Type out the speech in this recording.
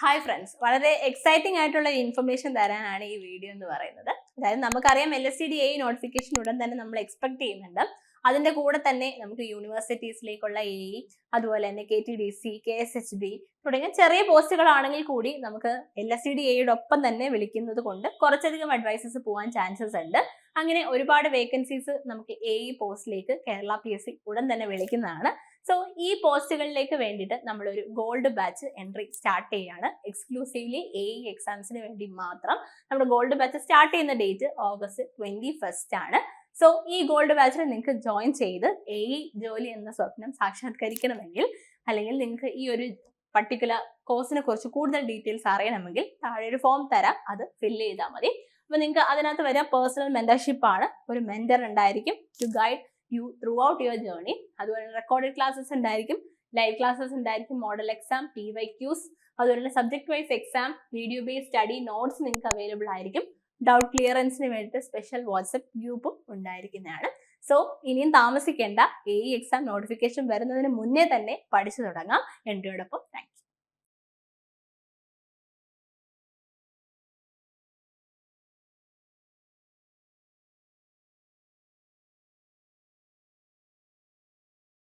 Hi friends, വളരെ exciting ആയിട്ടുള്ള information തരാനാണ് ഈ വീഡിയോ എന്ന് പറയുന്നത്. അതായത് നമുക്കറിയാം LSTDA നോട്ടിഫിക്കേഷൻ ഉടൻ തന്നെ നമ്മൾ എക്സ്പെക്ട് ചെയ്യുന്നുണ്ട്. അതിന്റെ കൂടെ തന്നെ നമുക്ക് യൂണിവേഴ്സിറ്റീസിലേക്കുള്ള അതുപോലെ തന്നെ KTDC, KSHB തുടങ്ങിയ ചെറിയ പോസ്റ്റുകളാണെങ്കിൽ കൂടി നമുക്ക് LSTDAയുടെ ഒപ്പം തന്നെ വിളിക്കുന്നത് കൊണ്ട് കുറച്ചധികം അഡ്വൈസസ് പോകാൻ ചാൻസസ് ഉണ്ട്. അങ്ങനെ ഒരുപാട് വേക്കൻസീസ് നമുക്ക് പോസ്റ്റിലേക്ക് കേരള PSC ഉടൻ തന്നെ വിളിക്കുന്നതാണ്. സോ ഈ പോസ്റ്റുകളിലേക്ക് വേണ്ടിയിട്ട് നമ്മളൊരു ഗോൾഡ് ബാച്ച് എൻട്രി സ്റ്റാർട്ട് ചെയ്യുകയാണ്. എക്സ്ക്ലൂസീവ്ലി എക്സാംസിന് വേണ്ടി മാത്രം നമ്മുടെ ഗോൾഡ് ബാച്ച് സ്റ്റാർട്ട് ചെയ്യുന്ന ഡേറ്റ് August 21 ആണ്. സോ ഈ ഗോൾഡ് ബാച്ചിൽ നിങ്ങൾക്ക് ജോയിൻ ചെയ്ത് ജോലി എന്ന സ്വപ്നം സാക്ഷാത്കരിക്കണമെങ്കിൽ, അല്ലെങ്കിൽ നിങ്ങൾക്ക് ഈ ഒരു പർട്ടിക്കുലർ കോഴ്സിനെ കുറിച്ച് കൂടുതൽ ഡീറ്റെയിൽസ് അറിയണമെങ്കിൽ താഴെ ഒരു ഫോം തരാം, അത് ഫില്ല് ചെയ്താൽ മതി. അപ്പൊ നിങ്ങൾക്ക് അതിനകത്ത് വരിക പേഴ്സണൽ മെന്റർഷിപ്പ് ആണ്. ഒരു മെന്റർ ഉണ്ടായിരിക്കും to guide you throughout your journey. അതുപോലെ റെക്കോർഡഡ് ക്ലാസ്സസ് ഉണ്ടായിരിക്കും, ലൈവ് ക്ലാസ്സസ് ഉണ്ടായിരിക്കും, മോഡൽ എക്സാം, PYQs, അതുപോലെ തന്നെ subject wise exam, video based study notes നിങ്ങൾക്ക് അവൈലബിൾ ആയിരിക്കും. ഡൗട്ട് ക്ലിയറൻസിന് വേണ്ടിയിട്ട് സ്പെഷ്യൽ വാട്സ്ആപ്പ് ഗ്രൂപ്പും ഉണ്ടായിരിക്കുന്നതാണ്. സോ ഇനിയും താമസിക്കേണ്ട, എക്സാം നോട്ടിഫിക്കേഷൻ വരുന്നതിന് മുന്നേ തന്നെ പഠിച്ചു തുടങ്ങാം. എന്നോടൊപ്പം